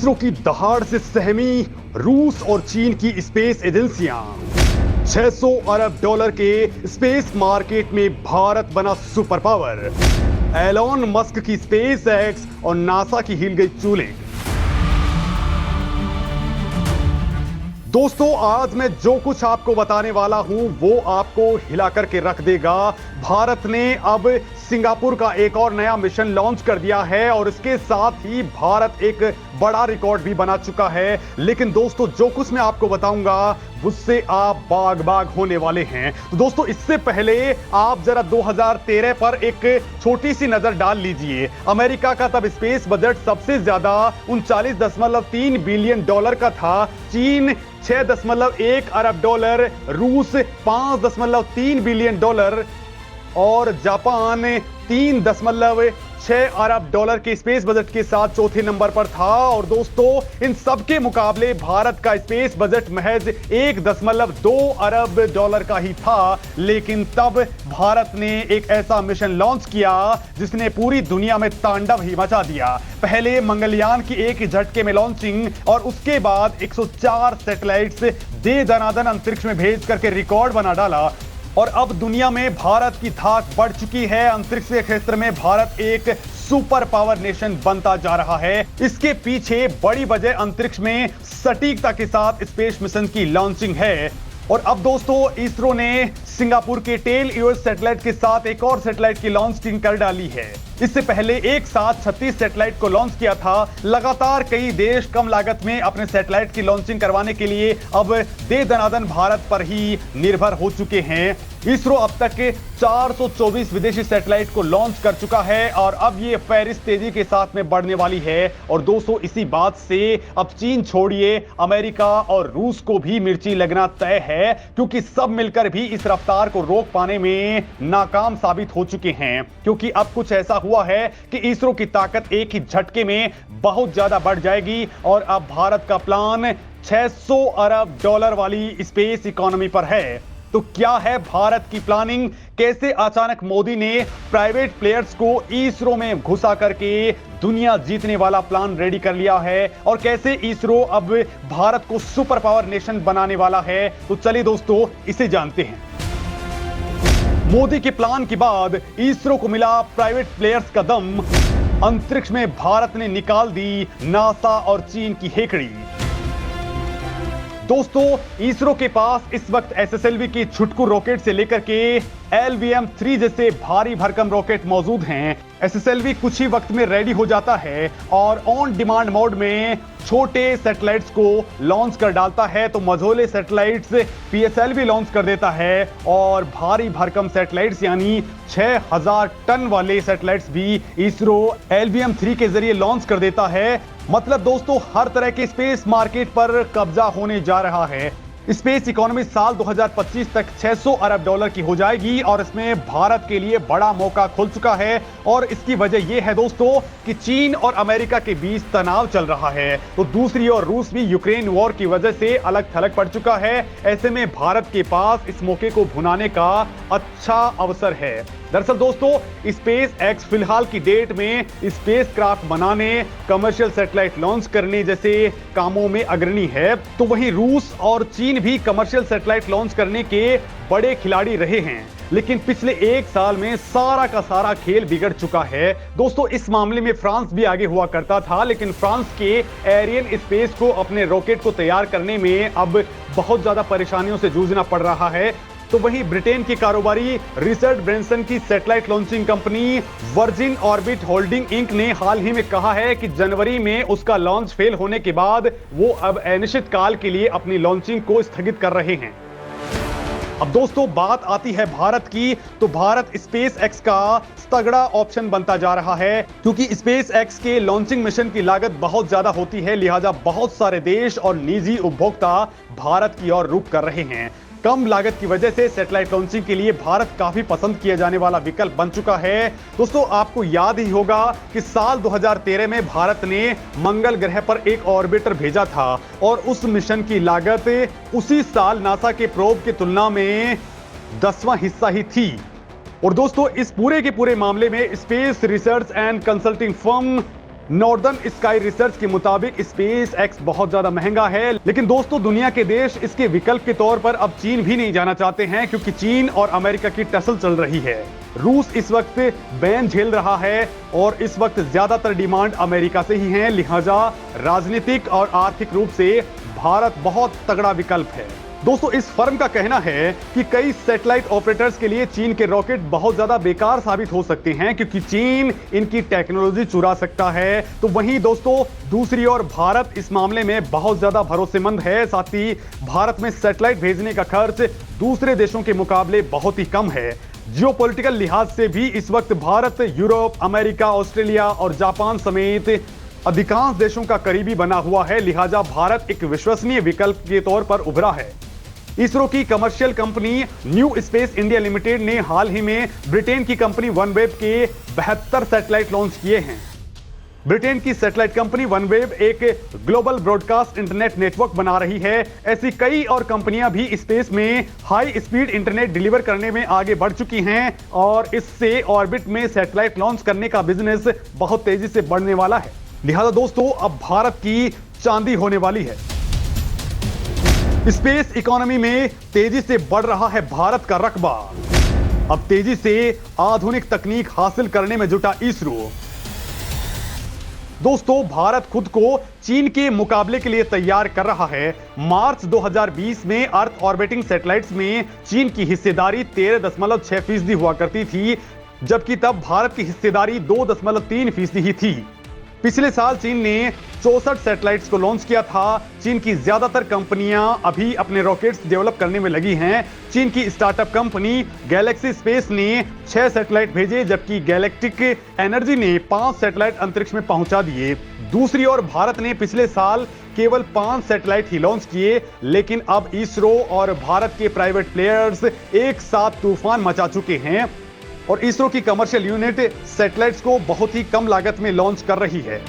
इसरो की दहाड़ से सहमी रूस और चीन की स्पेस एजेंसियां। 600 अरब डॉलर के स्पेस मार्केट में भारत बना सुपर पावर। एलॉन मस्क की स्पेस एक्स और नासा की हिल गई चूल्हे। दोस्तों, आज मैं जो कुछ आपको बताने वाला हूं वो आपको हिला करके रख देगा। भारत ने अब सिंगापुर का एक और नया मिशन लॉन्च कर दिया है और इसके साथ ही भारत एक बड़ा रिकॉर्ड भी बना चुका है। लेकिन दोस्तों, जो कुछ मैं आपको बताऊंगा उससे आप बाग बाग होने वाले हैं। तो दोस्तों, इससे पहले आप जरा 2013 पर एक छोटी सी नजर डाल लीजिए। अमेरिका का तब स्पेस बजट सबसे ज्यादा 39.3 बिलियन डॉलर का था। चीन 6.1 अरब डॉलर, रूस 5.3 बिलियन डॉलर और जापान 3.6 अरब डॉलर के स्पेस बजट के साथ चौथे नंबर पर था। और दोस्तों, इन सब के मुकाबले भारत का स्पेस बजट महज 1.2 अरब डॉलर का ही था। लेकिन तब भारत ने एक ऐसा मिशन लॉन्च किया जिसने पूरी दुनिया में तांडव ही मचा दिया। पहले मंगलयान की एक झटके में लॉन्चिंग और उसके बाद 104 सैटेलाइट्स दे दनादन अंतरिक्ष में भेज करके रिकॉर्ड बना डाला। और अब दुनिया में भारत की धाक बढ़ चुकी है। अंतरिक्ष के क्षेत्र में भारत एक सुपर पावर नेशन बनता जा रहा है। इसके पीछे बड़ी वजह अंतरिक्ष में सटीकता के साथ स्पेस मिशन की लॉन्चिंग है। और अब दोस्तों, इसरो ने सिंगापुर के टेल यूएस सैटेलाइट के साथ एक और सैटेलाइट की लॉन्चिंग कर डाली है। इससे पहले एक साथ 36 सैटेलाइट को लॉन्च किया था। लगातार कई देश कम लागत में अपने सैटेलाइट की लॉन्चिंग करवाने के लिए अब दे दनादन भारत पर ही निर्भर हो चुके हैं। इसरो अब तक 424 विदेशी सैटेलाइट को लॉन्च कर चुका है और अब ये फहरिस्त तेजी के साथ में बढ़ने वाली है। और दोस्तों, इसी बात से अब चीन छोड़िए, अमेरिका और रूस को भी मिर्ची लगना तय है, क्योंकि सब मिलकर भी इस रफ्तार को रोक पाने में नाकाम साबित हो चुके हैं। क्योंकि अब कुछ ऐसा हुआ है कि इसरो की ताकत एक ही झटके में बहुत ज्यादा बढ़ जाएगी और अब भारत का प्लान 600 अरब डॉलर वाली स्पेस इकोनॉमी पर है। तो क्या है भारत की प्लानिंग? कैसे अचानक मोदी ने प्राइवेट प्लेयर्स को इसरो में घुसा करके दुनिया जीतने वाला प्लान रेडी कर लिया है? और कैसे इसरो अब भारत को सुपर पावर नेशन बनाने वाला है? तो चलिए दोस्तों, इसे जानते हैं। मोदी के प्लान के बाद इसरो को मिला प्राइवेट प्लेयर्स का दम। अंतरिक्ष में भारत ने निकाल दी नासा और चीन की हेकड़ी। दोस्तों, इसरो के पास इस वक्त एसएसएलवी की छुटकू रॉकेट से लेकर के LVM-3 जैसे भारी भरकम रॉकेट मौजूद हैं। एसएसएलवी कुछ ही वक्त में रेडी हो जाता है और ऑन डिमांड मोड में छोटे सैटेलाइट्स को लॉन्च कर डालता है। तो मझोले सैटेलाइट्स PSLV लॉन्च कर देता है और भारी भरकम सैटेलाइट्स यानी 6000 टन वाले सैटेलाइट्स भी इसरो LVM-3 के जरिए लॉन्च कर देता है। मतलब दोस्तों, हर तरह के स्पेस मार्केट पर कब्जा होने जा रहा है। स्पेस इकोनॉमी साल 2025 तक 600 अरब डॉलर की हो जाएगी और इसमें भारत के लिए बड़ा मौका खुल चुका है। और इसकी वजह यह है दोस्तों कि चीन और अमेरिका के बीच तनाव चल रहा है। तो दूसरी ओर रूस भी यूक्रेन वॉर की वजह से अलग थलग पड़ चुका है। ऐसे में भारत के पास इस मौके को भुनाने का अच्छा अवसर है। दरअसल दोस्तों, स्पेस एक्स फिलहाल की डेट में स्पेस क्राफ्ट बनाने, कमर्शियल सैटेलाइट लॉन्च करने जैसे कामों में अग्रणी है। तो वहीं रूस और चीन भी कमर्शियल सैटेलाइट लॉन्च करने के बड़े खिलाड़ी रहे हैं। लेकिन पिछले एक साल में सारा का सारा खेल बिगड़ चुका है। दोस्तों, इस मामले में फ्रांस भी आगे हुआ करता था, लेकिन फ्रांस के एरियन स्पेस को अपने रॉकेट को तैयार करने में अब बहुत ज्यादा परेशानियों से जूझना पड़ रहा है। तो वहीं ब्रिटेन की कारोबारी रिचर्ड ब्रेंसन की satellite launching company Virgin Orbit Holding Inc ने हाल ही में कहा है कि जनवरी में उसका लॉन्च फेल होने के बाद वो अब अनिश्चित काल के लिए अपनी लॉन्चिंग को स्थगित कर रहे हैं। अब दोस्तों, बात आती है भारत की, तो भारत स्पेस एक्स का तगड़ा ऑप्शन बनता जा रहा है। क्योंकि स्पेस एक्स के लॉन्चिंग मिशन की लागत बहुत ज्यादा होती है, लिहाजा बहुत सारे देश और निजी उपभोक्ता भारत की ओर रुख कर रहे हैं। कम लागत की वजह से सैटेलाइट लॉन्चिंग के लिए भारत काफी पसंद किया जाने वाला विकल्प बन चुका है। दोस्तों, आपको याद ही होगा कि साल 2013 में भारत ने मंगल ग्रह पर एक ऑर्बिटर भेजा था और उस मिशन की लागत उसी साल नासा के प्रोब की तुलना में 10वां हिस्सा ही थी। और दोस्तों, इस पूरे के पूरे मामले में space research and consulting firm northern sky research के मुताबिक स्पेस एक्स बहुत ज्यादा महंगा है, लेकिन दोस्तों दुनिया के देश इसके विकल्प के तौर पर अब चीन भी नहीं जाना चाहते हैं, क्योंकि चीन और अमेरिका की टसल चल रही है। रूस इस वक्त बैन झेल रहा है और इस वक्त ज्यादातर डिमांड अमेरिका से ही है, लिहाजा राजनीतिक और आर्थिक रूप से भारत बहुत तगड़ा विकल्प है। दोस्तों इस फर्म का कहना है कि कई सैटेलाइट ऑपरेटर्स के लिए चीन के रॉकेट बहुत ज्यादा बेकार साबित हो सकते हैं, क्योंकि चीन इनकी टेक्नोलॉजी चुरा सकता है। तो वहीं दोस्तों दूसरी ओर भारत इस मामले में बहुत ज्यादा भरोसेमंद है। साथ ही भारत में सैटेलाइट भेजने का खर्च दूसरे देशों के मुकाबले बहुत ही कम है। जियोपॉलिटिकल लिहाज से भी इस वक्त भारत यूरोप, अमेरिका, ऑस्ट्रेलिया और जापान समेत अधिकांश देशों का करीबी बना हुआ है, लिहाजा भारत एक विश्वसनीय विकल्प के तौर पर उभरा है। इसरो की commercial company new space India limited ने हाल ही में ब्रिटेन की कंपनी वनवेव के 72 सैटेलाइट लॉन्च किए हैं। ब्रिटेन की सैटेलाइट कंपनी वनवेव एक ग्लोबल ब्रॉडकास्ट इंटरनेट नेटवर्क बना रही है। ऐसी कई और कंपनियां भी स्पेस में हाई स्पीड इंटरनेट डिलीवर करने में आगे बढ़ चुकी हैं और इससे ऑर्बिट में सैटेलाइट लॉन्च करने का बिजनेस बहुत तेजी से बढ़ने वाला है। लिहाजा दोस्तों अब भारत की चांदी होने वाली है। स्पेस इकोनॉमी में तेजी से बढ़ रहा है भारत का रकबा। अब तेजी से आधुनिक तकनीक हासिल करने में जुटा इसरो। दोस्तों भारत खुद को चीन के मुकाबले के लिए तैयार कर रहा है। मार्च 2020 में अर्थ ऑर्बिटिंग सैटेलाइट्स में चीन की हिस्सेदारी 13.6% हुआ करती थी, जबकि तब भारत की हिस्सेदारी 2.3% ही थी। पिछले साल चीन ने 64 सैटेलाइट्स को लॉन्च किया था। चीन की ज्यादातर कंपनियां अभी अपने रॉकेट्स डेवलप करने में लगी हैं। चीन की स्टार्टअप कंपनी गैलेक्सी स्पेस ने 6 सैटेलाइट भेजे, जबकि गैलेक्टिक एनर्जी ने 5 सैटेलाइट अंतरिक्ष में पहुंचा दिए। दूसरी ओर भारत ने पिछले साल केवल 5 सैटेलाइट ही लॉन्च किए, लेकिन अब इसरो और भारत के प्राइवेट प्लेयर्स एक साथ तूफान मचा चुके हैं और इसरो की कमर्शियल यूनिट सैटेलाइट्स को बहुत ही कम लागत में लॉन्च कर रही है।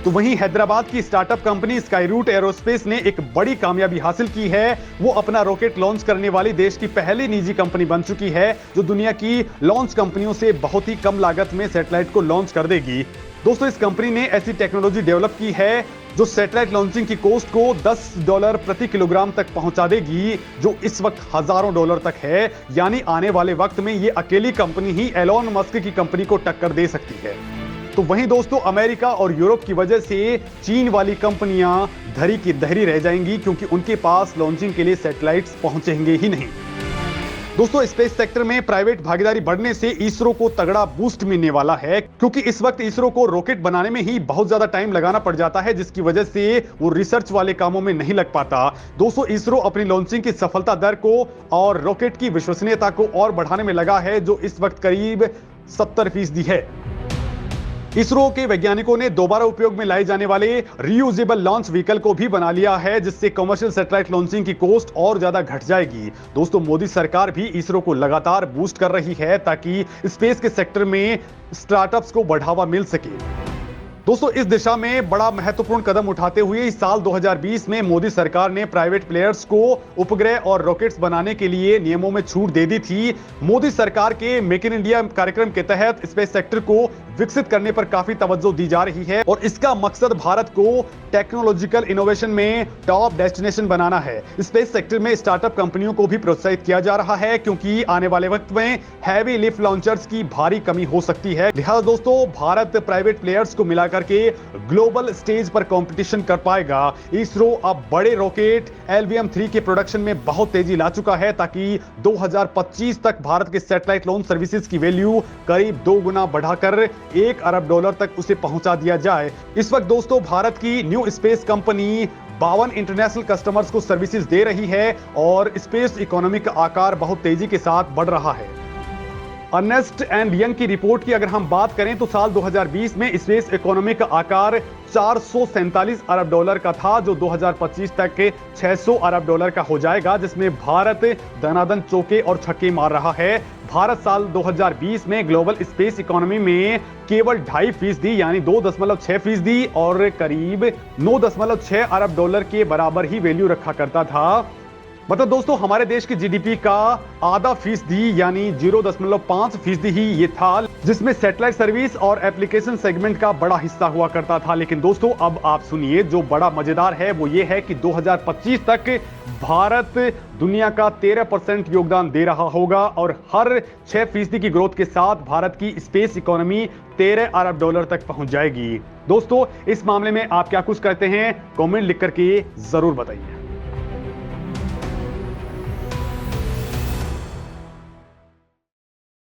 तो वहीं हैदराबाद की startup company Skyroot Aerospace ने एक बड़ी कामयाबी हासिल की है। वो अपना रॉकेट लॉन्च करने वाली देश की पहली निजी कंपनी बन चुकी है, जो दुनिया की लॉन्च कंपनियों से बहुत ही कम लागत में सैटेलाइट को लॉन्च कर देगी। दोस्तों इस कंपनी ने ऐसी टेक्नोलॉजी डेवलप की है जो सैटेलाइट लॉन्चिंग की कॉस्ट को $10 प्रति किलोग्राम तक पहुंचा देगी, जो इस वक्त हजारों डॉलर तक है। यानी आने वाले वक्त में ये अकेली कंपनी ही एलोन मस्क की कंपनी को टक्कर दे सकती है। तो वहीं दोस्तों अमेरिका और यूरोप की वजह से चीन वाली कंपनियां धरी की धरी रह जाएंगी, क्योंकि उनके पास लॉन्चिंग के लिए सैटेलाइट्स पहुंचेंगे ही नहीं। दोस्तों स्पेस सेक्टर में प्राइवेट भागीदारी बढ़ने से इसरो को तगड़ा बूस्ट मिलने वाला है, क्योंकि इस वक्त इसरो को रॉकेट बनाने में ही बहुत ज्यादा टाइम लगाना पड़ जाता है, जिसकी वजह से वो रिसर्च वाले कामों में नहीं लग पाता। दोस्तों इसरो अपनी लॉन्चिंग की सफलता दर को और रॉकेट की विश्वसनीयता को और बढ़ाने में लगा है, जो इस वक्त करीब 70% है। इसरो के वैज्ञानिकों ने दोबारा उपयोग में लाए जाने वाले रीयूजेबल लॉन्च व्हीकल को भी बना लिया है, जिससे कमर्शियल सैटेलाइट लॉन्चिंग की कॉस्ट और ज्यादा घट जाएगी। दोस्तों मोदी सरकार भी इसरो को लगातार बूस्ट कर रही है ताकि स्पेस के सेक्टर में स्टार्टअप्स को बढ़ावा मिल सके। दोस्तों इस दिशा में बड़ा महत्वपूर्ण कदम उठाते हुए इस साल 2020 में मोदी सरकार ने प्राइवेट प्लेयर्स को उपग्रह और रॉकेट्स बनाने के लिए नियमों में छूट दे दी थी। मोदी सरकार के मेक इन इंडिया कार्यक्रम के तहत स्पेस सेक्टर को विकसित करने पर काफी तवज्जो दी जा रही है और इसका मकसद भारत को टेक्नोलॉजिकल इनोवेशन में टॉप डेस्टिनेशन बनाना है। स्पेस सेक्टर में स्टार्टअप कंपनियों को भी प्रोत्साहित किया जा रहा है, क्योंकि आने वाले वक्त में हैवी लिफ्ट लॉन्चर्स की भारी कमी हो सकती है। लिहाजा दोस्तों भारत प्राइवेट प्लेयर्स को मिलाकर के ग्लोबल स्टेज पर कंपटीशन कर पाएगा। इसरो अब बड़े रॉकेट LVM-3 के प्रोडक्शन में बहुत तेजी ला चुका है, ताकि 2025 तक भारत के सैटेलाइट लॉन्च सर्विसेज की वैल्यू करीब 2 गुना बढ़ाकर $1 अरब तक उसे पहुंचा दिया जाए। इस वक्त दोस्तों भारत की new space company 52 international customers को सर्विसेज दे रही है और स्पेस इकोनॉमी का आकार बहुत तेजी के साथ बढ़ रहा है। अर्नेस्ट एंड यंग की रिपोर्ट की अगर हम बात करें तो साल 2020 में स्पेस इकोनॉमी का आकार $447 अरब का था, जो 2025 तक $600 अरब का हो जाएगा, जिसमें भारत दनादन चौके और छक्के मार रहा है। भारत साल 2020 में ग्लोबल स्पेस इकोनॉमी में केवल 2.5% यानी 2.6% और करीब $9.6 अरब के बराबर ही वैल्यू रखा करता था। मतलब दोस्तों हमारे देश की जीडीपी का आधा फीसदी यानी 0.5% ही ये था, जिसमें सैटेलाइट सर्विस और एप्लीकेशन सेगमेंट का बड़ा हिस्सा हुआ करता था। लेकिन दोस्तों अब आप सुनिए, जो बड़ा मजेदार है वो ये है कि 2025 तक भारत दुनिया का 13% योगदान दे रहा होगा और हर 6% की ग्रोथ के साथ भारत की स्पेस इकोनॉमी $13 अरब तक पहुंच जाएगी। दोस्तों इस मामले में आप क्या कुछ कहते हैं, कमेंट लिख करके जरूर बताइए।